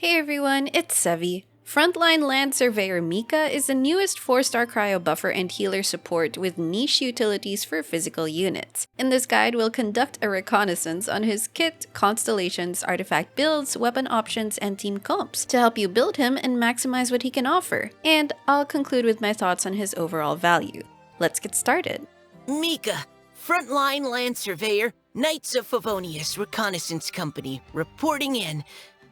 Hey everyone, it's Sevi. Frontline Land Surveyor Mika is the newest 4-star cryo buffer and healer support with niche utilities for physical units. In this guide, we'll conduct a reconnaissance on his kit, constellations, artifact builds, weapon options, and team comps to help you build him and maximize what he can offer. And I'll conclude with my thoughts on his overall value. Let's get started. Mika, Frontline Land Surveyor, Knights of Favonius Reconnaissance Company, reporting in.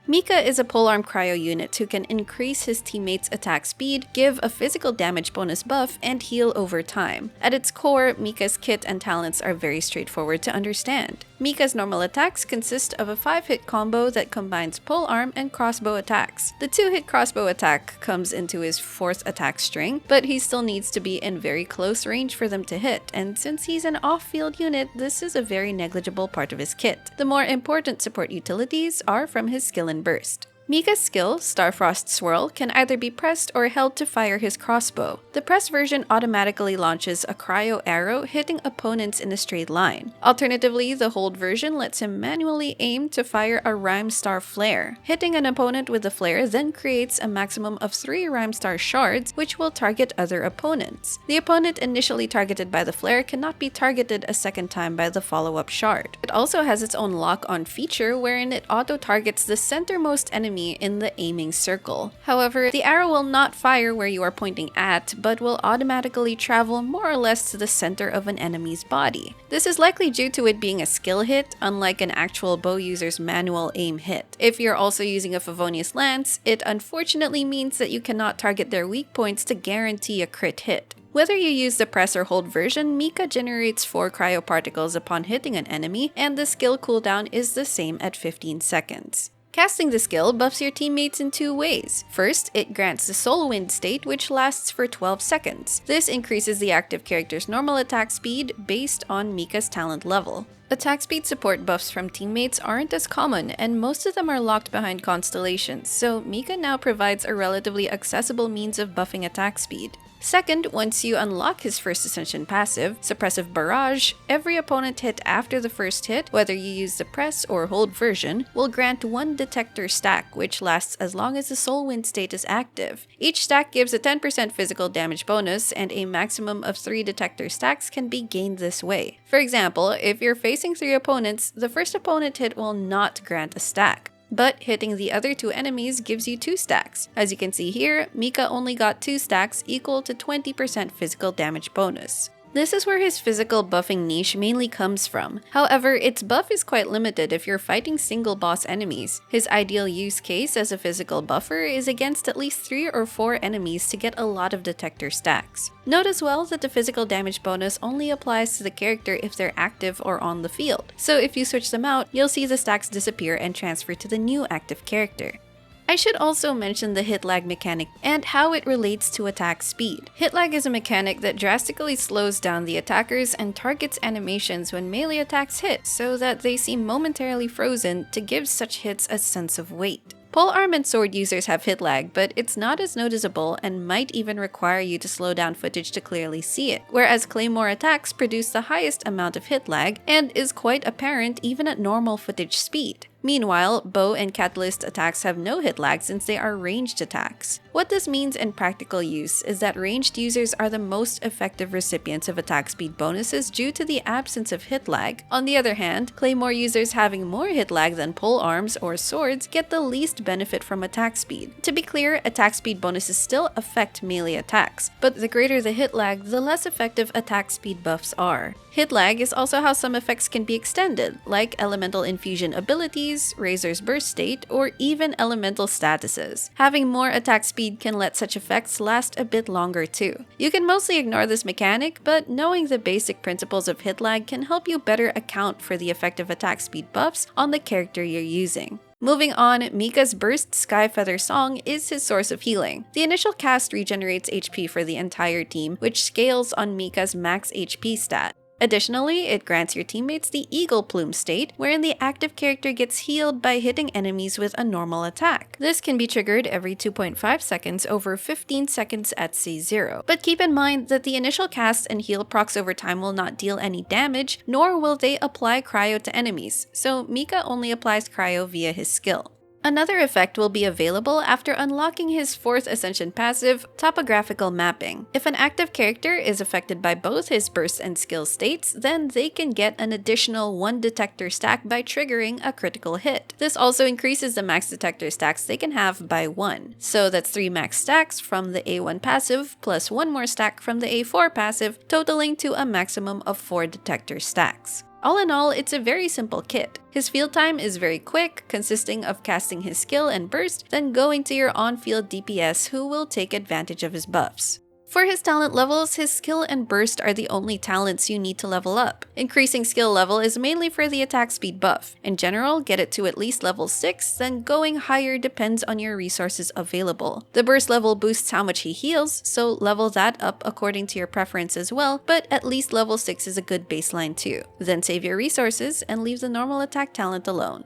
Mika is a polearm cryo unit who can increase his teammates' attack speed, give a physical damage bonus buff, and heal over time. At its core, Mika's kit and talents are very straightforward to understand. Mika's normal attacks consist of a 5-hit combo that combines polearm and crossbow attacks. The 2-hit crossbow attack comes into his 4th attack string, but he still needs to be in very close range for them to hit, and since he's an off-field unit, this is a very negligible part of his kit. The more important support utilities are from his skill and burst. Mika's skill, Starfrost Swirl, can either be pressed or held to fire his crossbow. The pressed version automatically launches a cryo arrow, hitting opponents in a straight line. Alternatively, the hold version lets him manually aim to fire a Rhyme Star Flare. Hitting an opponent with the flare then creates a maximum of 3 Rhyme Star shards, which will target other opponents. The opponent initially targeted by the flare cannot be targeted a second time by the follow-up shard. It also has its own lock-on feature wherein it auto-targets the centermost enemy in the aiming circle. However, the arrow will not fire where you are pointing at, but will automatically travel more or less to the center of an enemy's body. This is likely due to it being a skill hit, unlike an actual bow user's manual aim hit. If you're also using a Favonius Lance, it unfortunately means that you cannot target their weak points to guarantee a crit hit. Whether you use the press or hold version, Mika generates 4 cryo particles upon hitting an enemy, and the skill cooldown is the same at 15 seconds. Casting the skill buffs your teammates in 2 ways. First, it grants the Soul Wind state, which lasts for 12 seconds. This increases the active character's normal attack speed based on Mika's talent level. Attack speed support buffs from teammates aren't as common, and most of them are locked behind Constellations, so Mika now provides a relatively accessible means of buffing attack speed. Second, once you unlock his first Ascension passive, Suppressive Barrage, every opponent hit after the first hit, whether you use the press or hold version, will grant 1 detector stack, which lasts as long as the Soul Wind state is active. Each stack gives a 10% physical damage bonus, and a maximum of 3 detector stacks can be gained this way. For example, if you're facing 3 opponents, the first opponent hit will not grant a stack, but hitting the other 2 enemies gives you 2 stacks. As you can see here, Mika only got 2 stacks equal to 20% physical damage bonus. This is where his physical buffing niche mainly comes from. However, its buff is quite limited if you're fighting single boss enemies. His ideal use case as a physical buffer is against at least 3 or 4 enemies to get a lot of detector stacks. Note as well that the physical damage bonus only applies to the character if they're active or on the field. So if you switch them out, you'll see the stacks disappear and transfer to the new active character. I should also mention the Hitlag mechanic and how it relates to attack speed. Hitlag is a mechanic that drastically slows down the attackers and targets animations when melee attacks hit so that they seem momentarily frozen to give such hits a sense of weight. Polearm and sword users have hit lag, but it's not as noticeable and might even require you to slow down footage to clearly see it, whereas claymore attacks produce the highest amount of hit lag and is quite apparent even at normal footage speed. Meanwhile, bow and catalyst attacks have no hit lag since they are ranged attacks. What this means in practical use is that ranged users are the most effective recipients of attack speed bonuses due to the absence of hit lag. On the other hand, claymore users having more hit lag than polearms or swords get the least benefit from attack speed. To be clear, attack speed bonuses still affect melee attacks, but the greater the hit lag, the less effective attack speed buffs are. Hit lag is also how some effects can be extended, like Elemental Infusion abilities, Razor's Burst state, or even elemental statuses. Having more attack speed can let such effects last a bit longer too. You can mostly ignore this mechanic, but knowing the basic principles of hit lag can help you better account for the effective attack speed buffs on the character you're using. Moving on, Mika's Burst Skyfeather Song is his source of healing. The initial cast regenerates HP for the entire team, which scales on Mika's max HP stat. Additionally, it grants your teammates the Eagle Plume state, wherein the active character gets healed by hitting enemies with a normal attack. This can be triggered every 2.5 seconds over 15 seconds at C0. But keep in mind that the initial cast and heal procs over time will not deal any damage, nor will they apply Cryo to enemies, so Mika only applies Cryo via his skill. Another effect will be available after unlocking his 4th Ascension passive, Topographical Mapping. If an active character is affected by both his burst and skill states, then they can get an additional 1 detector stack by triggering a critical hit. This also increases the max detector stacks they can have by 1. So that's 3 max stacks from the A1 passive plus 1 more stack from the A4 passive, totaling to a maximum of 4 detector stacks. All in all, it's a very simple kit. His field time is very quick, consisting of casting his skill and burst, then going to your on-field DPS who will take advantage of his buffs. For his talent levels, his skill and burst are the only talents you need to level up. Increasing skill level is mainly for the attack speed buff. In general, get it to at least level 6, then going higher depends on your resources available. The burst level boosts how much he heals, so level that up according to your preference as well, but at least level 6 is a good baseline too. Then save your resources and leave the normal attack talent alone.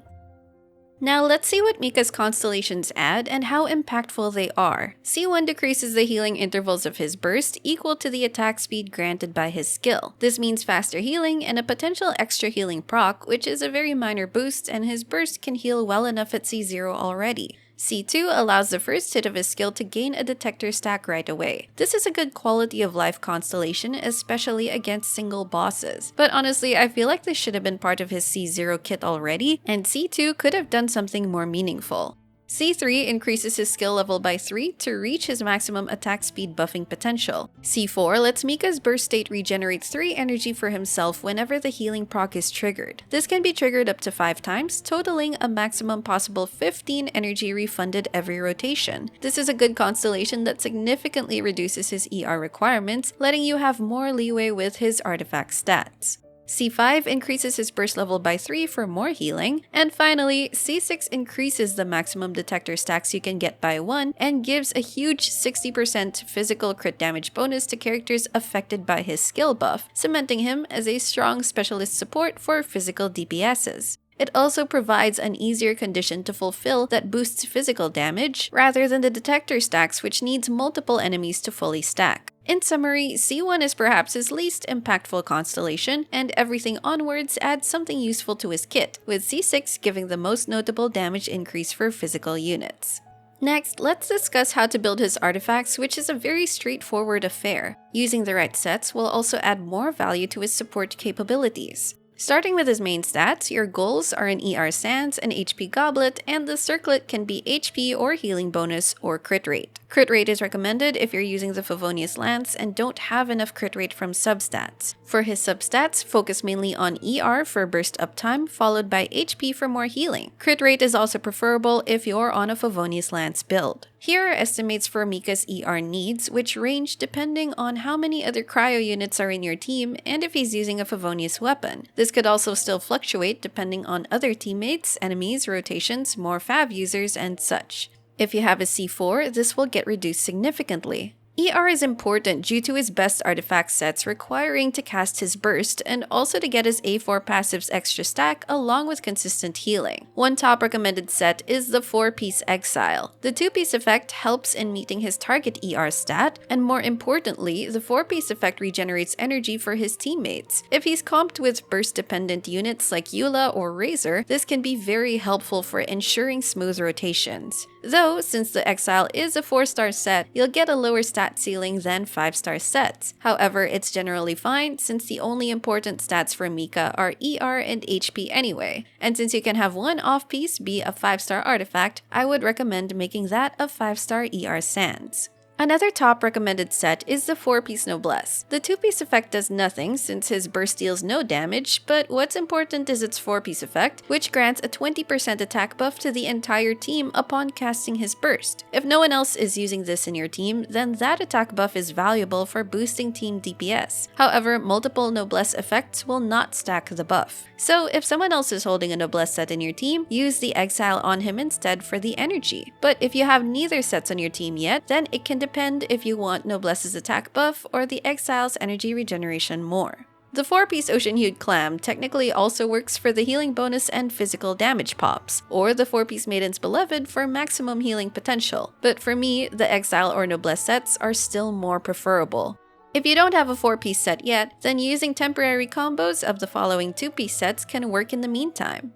Now let's see what Mika's Constellations add and how impactful they are. C1 decreases the healing intervals of his burst equal to the attack speed granted by his skill. This means faster healing and a potential extra healing proc, which is a very minor boost, and his burst can heal well enough at C0 already. C2 allows the first hit of his skill to gain a detector stack right away. This is a good quality of life constellation, especially against single bosses. But honestly, I feel like this should have been part of his C0 kit already, and C2 could have done something more meaningful. C3 increases his skill level by 3 to reach his maximum attack speed buffing potential. C4 lets Mika's burst state regenerate 3 energy for himself whenever the healing proc is triggered. This can be triggered up to 5 times, totaling a maximum possible 15 energy refunded every rotation. This is a good constellation that significantly reduces his ER requirements, letting you have more leeway with his artifact stats. C5 increases his burst level by 3 for more healing, and finally, C6 increases the maximum detector stacks you can get by 1 and gives a huge 60% physical crit damage bonus to characters affected by his skill buff, cementing him as a strong specialist support for physical DPSs. It also provides an easier condition to fulfill that boosts physical damage, rather than the detector stacks which needs multiple enemies to fully stack. In summary, C1 is perhaps his least impactful constellation, and everything onwards adds something useful to his kit, with C6 giving the most notable damage increase for physical units. Next, let's discuss how to build his artifacts, which is a very straightforward affair. Using the right sets will also add more value to his support capabilities. Starting with his main stats, your goals are an ER Sands, an HP Goblet, and the circlet can be HP or healing bonus or crit rate. Crit rate is recommended if you're using the Favonius Lance and don't have enough crit rate from substats. For his substats, focus mainly on ER for burst uptime, followed by HP for more healing. Crit rate is also preferable if you're on a Favonius Lance build. Here are estimates for Mika's ER needs, which range depending on how many other cryo units are in your team and if he's using a Favonius weapon. This could also still fluctuate depending on other teammates, enemies, rotations, more Fav users, and such. If you have a C4, this will get reduced significantly. ER is important due to his best artifact sets requiring to cast his burst and also to get his A4 passive's extra stack along with consistent healing. One top recommended set is the 4-piece Exile. The 2-piece effect helps in meeting his target ER stat, and more importantly, the 4-piece effect regenerates energy for his teammates. If he's comped with burst-dependent units like Eula or Razor, this can be very helpful for ensuring smooth rotations. Though, since the Exile is a 4-star set, you'll get a lower stat ceiling than 5-star sets. However, it's generally fine since the only important stats for Mika are ER and HP anyway. And since you can have one off-piece be a 5-star artifact, I would recommend making that a 5-star ER Sands. Another top recommended set is the 4-piece Noblesse. The 2-piece effect does nothing since his burst deals no damage, but what's important is its 4-piece effect, which grants a 20% attack buff to the entire team upon casting his burst. If no one else is using this in your team, then that attack buff is valuable for boosting team DPS. However, multiple Noblesse effects will not stack the buff. So if someone else is holding a Noblesse set in your team, use the Exile on him instead for the energy. But if you have neither sets on your team yet, then it can depend if you want Noblesse's attack buff or the Exile's energy regeneration more. The 4-piece Ocean-Hued Clam technically also works for the healing bonus and physical damage pops, or the 4-piece Maiden's Beloved for maximum healing potential, but for me, the Exile or Noblesse sets are still more preferable. If you don't have a 4-piece set yet, then using temporary combos of the following 2-piece sets can work in the meantime.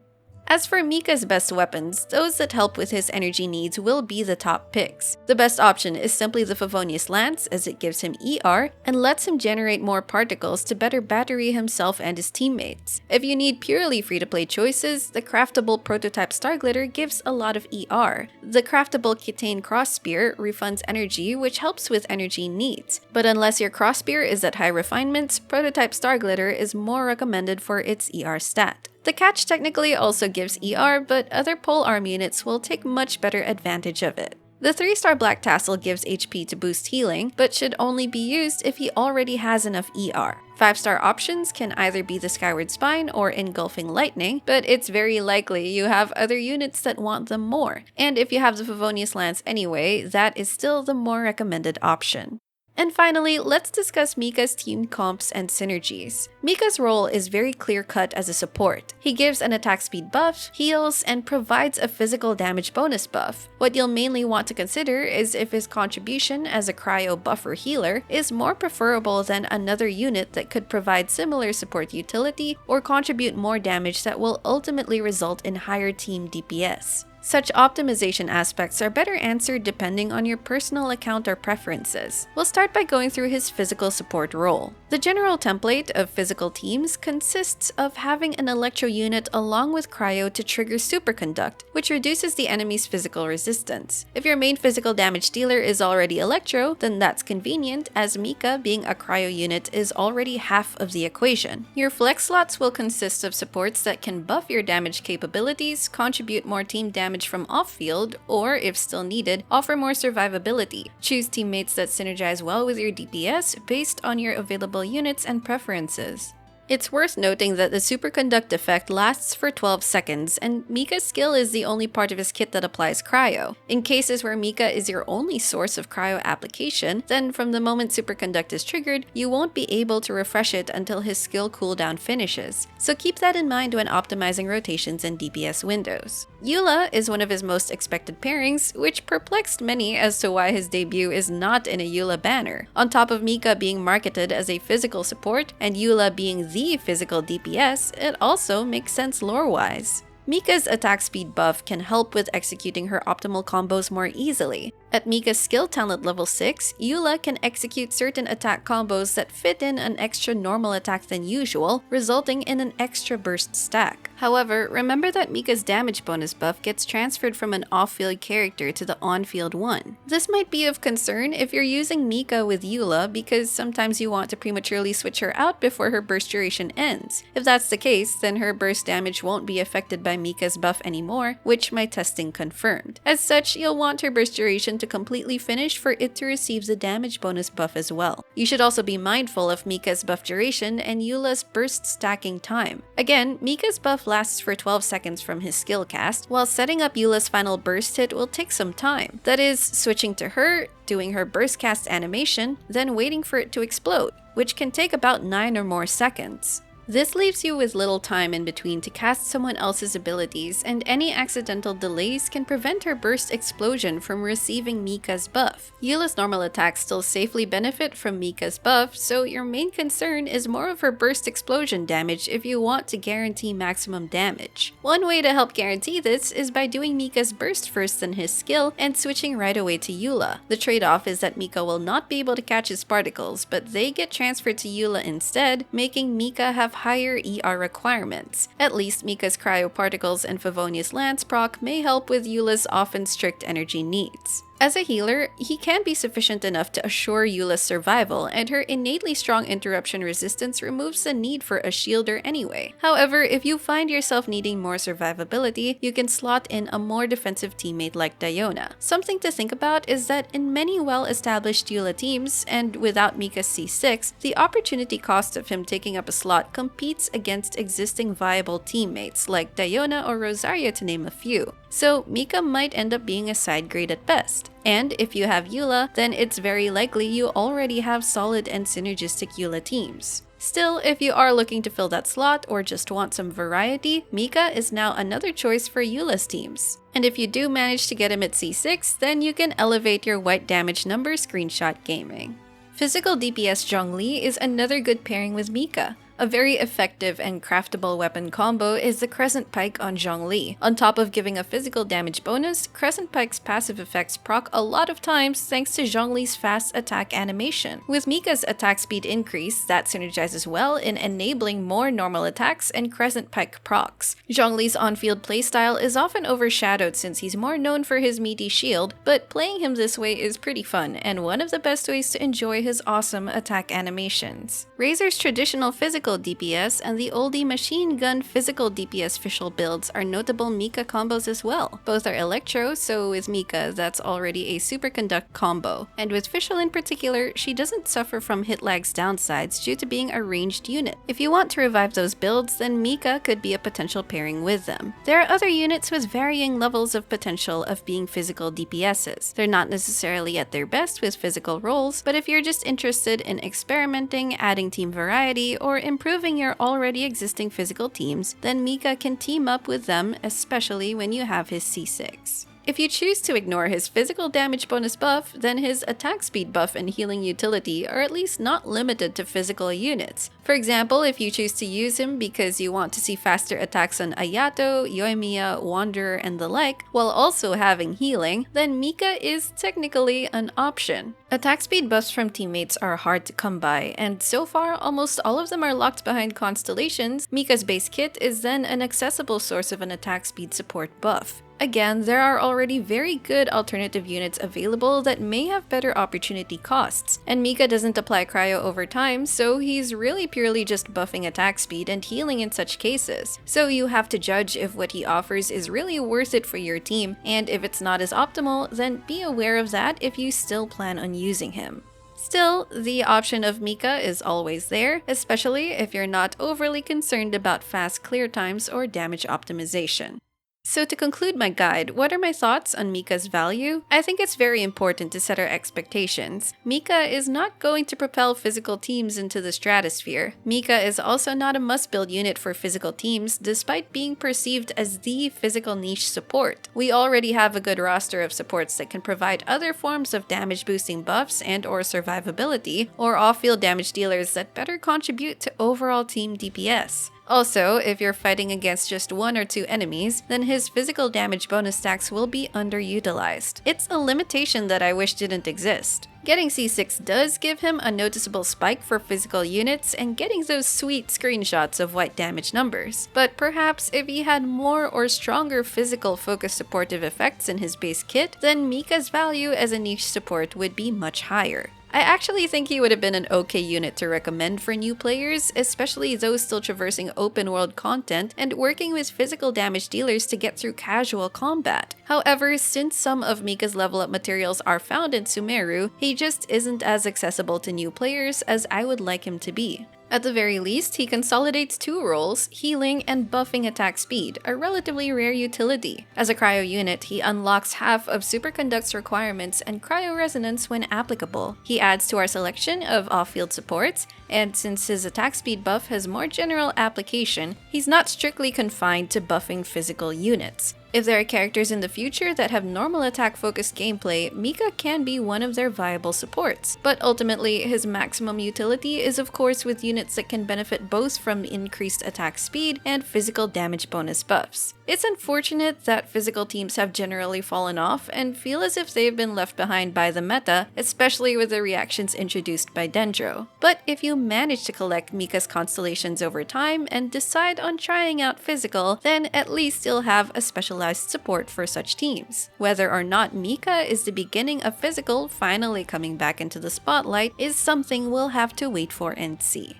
As for Mika's best weapons, those that help with his energy needs will be the top picks. The best option is simply the Favonius Lance, as it gives him ER and lets him generate more particles to better battery himself and his teammates. If you need purely free-to-play choices, the craftable prototype Star Glitter gives a lot of ER. The craftable Kitane Cross Spear refunds energy, which helps with energy needs. But unless your cross spear is at high refinements, prototype Star Glitter is more recommended for its ER stat. The catch technically also gives ER, but other polearm units will take much better advantage of it. The 3-star Black Tassel gives HP to boost healing, but should only be used if he already has enough ER. 5-star options can either be the Skyward Spine or Engulfing Lightning, but it's very likely you have other units that want them more. And if you have the Favonius Lance anyway, that is still the more recommended option. And finally, let's discuss Mika's team comps and synergies. Mika's role is very clear-cut as a support. He gives an attack speed buff, heals, and provides a physical damage bonus buff. What you'll mainly want to consider is if his contribution as a cryo buffer healer is more preferable than another unit that could provide similar support utility or contribute more damage that will ultimately result in higher team DPS. Such optimization aspects are better answered depending on your personal account or preferences. We'll start by going through his physical support role. The general template of physical teams consists of having an electro unit along with cryo to trigger superconduct, which reduces the enemy's physical resistance. If your main physical damage dealer is already electro, then that's convenient, as Mika, being a cryo unit, is already half of the equation. Your flex slots will consist of supports that can buff your damage capabilities, contribute more team damage from off-field, or, if still needed, offer more survivability. Choose teammates that synergize well with your DPS based on your available units and preferences. It's worth noting that the superconduct effect lasts for 12 seconds, and Mika's skill is the only part of his kit that applies cryo. In cases where Mika is your only source of cryo application, then from the moment superconduct is triggered, you won't be able to refresh it until his skill cooldown finishes. So keep that in mind when optimizing rotations and DPS windows. Eula is one of his most expected pairings, which perplexed many as to why his debut is not in a Eula banner. On top of Mika being marketed as a physical support and Eula being the physical DPS, it also makes sense lore-wise. Mika's attack speed buff can help with executing her optimal combos more easily. At Mika's skill talent level 6, Eula can execute certain attack combos that fit in an extra normal attack than usual, resulting in an extra burst stack. However, remember that Mika's damage bonus buff gets transferred from an off-field character to the on-field one. This might be of concern if you're using Mika with Eula, because sometimes you want to prematurely switch her out before her burst duration ends. If that's the case, then her burst damage won't be affected by Mika's buff anymore, which my testing confirmed. As such, you'll want her burst duration to completely finish for it to receive the damage bonus buff as well. You should also be mindful of Mika's buff duration and Eula's burst stacking time. Again, Mika's buff lasts for 12 seconds from his skill cast, while setting up Eula's final burst hit will take some time. That is, switching to her, doing her burst cast animation, then waiting for it to explode, which can take about 9 or more seconds. This leaves you with little time in between to cast someone else's abilities, and any accidental delays can prevent her burst explosion from receiving Mika's buff. Eula's normal attacks still safely benefit from Mika's buff, so your main concern is more of her burst explosion damage if you want to guarantee maximum damage. One way to help guarantee this is by doing Mika's burst first than his skill and switching right away to Eula. The trade-off is that Mika will not be able to catch his particles, but they get transferred to Eula instead, making Mika have higher ER requirements. At least Mika's cryo particles and Favonius Lance proc may help with Eula's often strict energy needs. As a healer, he can be sufficient enough to assure Eula's survival, and her innately strong interruption resistance removes the need for a shielder anyway. However, if you find yourself needing more survivability, you can slot in a more defensive teammate like Diona. Something to think about is that in many well-established Eula teams, and without Mika's C6, the opportunity cost of him taking up a slot competes against existing viable teammates like Diona or Rosario, to name a few. So Mika might end up being a side grade at best. And if you have Eula, then it's very likely you already have solid and synergistic Eula teams. Still, if you are looking to fill that slot or just want some variety, Mika is now another choice for Eula's teams. And if you do manage to get him at C6, then you can elevate your white damage number screenshot gaming. Physical DPS Zhongli is another good pairing with Mika. A very effective and craftable weapon combo is the Crescent Pike on Zhongli. On top of giving a physical damage bonus, Crescent Pike's passive effects proc a lot of times thanks to Zhongli's fast attack animation. With Mika's attack speed increase, that synergizes well in enabling more normal attacks and Crescent Pike procs. Zhongli's on-field playstyle is often overshadowed since he's more known for his meaty shield, but playing him this way is pretty fun and one of the best ways to enjoy his awesome attack animations. Razor's traditional physical DPS and the oldie machine gun physical DPS fischl builds are notable Mika combos as well. Both are electro, so with Mika that's already a superconduct combo. And with fischl in particular, she doesn't suffer from Hitlag's downsides due to being a ranged unit. If you want to revive those builds, then Mika could be a potential pairing with them. There are other units with varying levels of potential of being physical DPSs. They're not necessarily at their best with physical roles, but if you're just interested in experimenting, adding team variety, or improving your already existing physical teams, then Mika can team up with them, especially when you have his C6. If you choose to ignore his physical damage bonus buff, then his attack speed buff and healing utility are at least not limited to physical units. For example, if you choose to use him because you want to see faster attacks on Ayato, Yoimiya, Wanderer, and the like, while also having healing, then Mika is technically an option. Attack speed buffs from teammates are hard to come by, and so far almost all of them are locked behind Constellations. Mika's base kit is then an accessible source of an attack speed support buff. Again, there are already very good alternative units available that may have better opportunity costs, and Mika doesn't apply cryo over time, so he's really purely just buffing attack speed and healing in such cases. So you have to judge if what he offers is really worth it for your team, and if it's not as optimal, then be aware of that if you still plan on using him. Still, the option of Mika is always there, especially if you're not overly concerned about fast clear times or damage optimization. So to conclude my guide, what are my thoughts on Mika's value? I think it's very important to set our expectations. Mika is not going to propel physical teams into the stratosphere. Mika is also not a must-build unit for physical teams, despite being perceived as the physical niche support. We already have a good roster of supports that can provide other forms of damage-boosting buffs and/or survivability, or off-field damage dealers that better contribute to overall team DPS. Also, if you're fighting against just one or two enemies, then his physical damage bonus stacks will be underutilized. It's a limitation that I wish didn't exist. Getting C6 does give him a noticeable spike for physical units and getting those sweet screenshots of white damage numbers. But perhaps if he had more or stronger physical focus supportive effects in his base kit, then Mika's value as a niche support would be much higher. I actually think he would have been an okay unit to recommend for new players, especially those still traversing open world content and working with physical damage dealers to get through casual combat. However, since some of Mika's level up materials are found in Sumeru, he just isn't as accessible to new players as I would like him to be. At the very least, he consolidates two roles, healing and buffing attack speed, a relatively rare utility. As a cryo unit, he unlocks half of Superconduct's requirements and cryo resonance when applicable. He adds to our selection of off-field supports, and since his attack speed buff has more general application, he's not strictly confined to buffing physical units. If there are characters in the future that have normal attack-focused gameplay, Mika can be one of their viable supports. But ultimately, his maximum utility is of course with units that can benefit both from increased attack speed and physical damage bonus buffs. It's unfortunate that physical teams have generally fallen off and feel as if they've been left behind by the meta, especially with the reactions introduced by Dendro. But if you manage to collect Mika's constellations over time and decide on trying out physical, then at least you'll have a specialized support for such teams. Whether or not Mika is the beginning of physical finally coming back into the spotlight is something we'll have to wait for and see.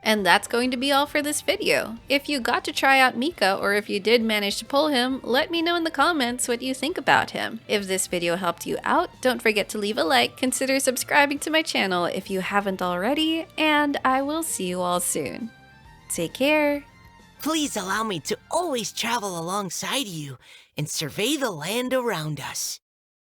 And that's going to be all for this video. If you got to try out Mika or if you did manage to pull him, let me know in the comments what you think about him. If this video helped you out, don't forget to leave a like, consider subscribing to my channel if you haven't already, and I will see you all soon. Take care! Please allow me to always travel alongside you and survey the land around us.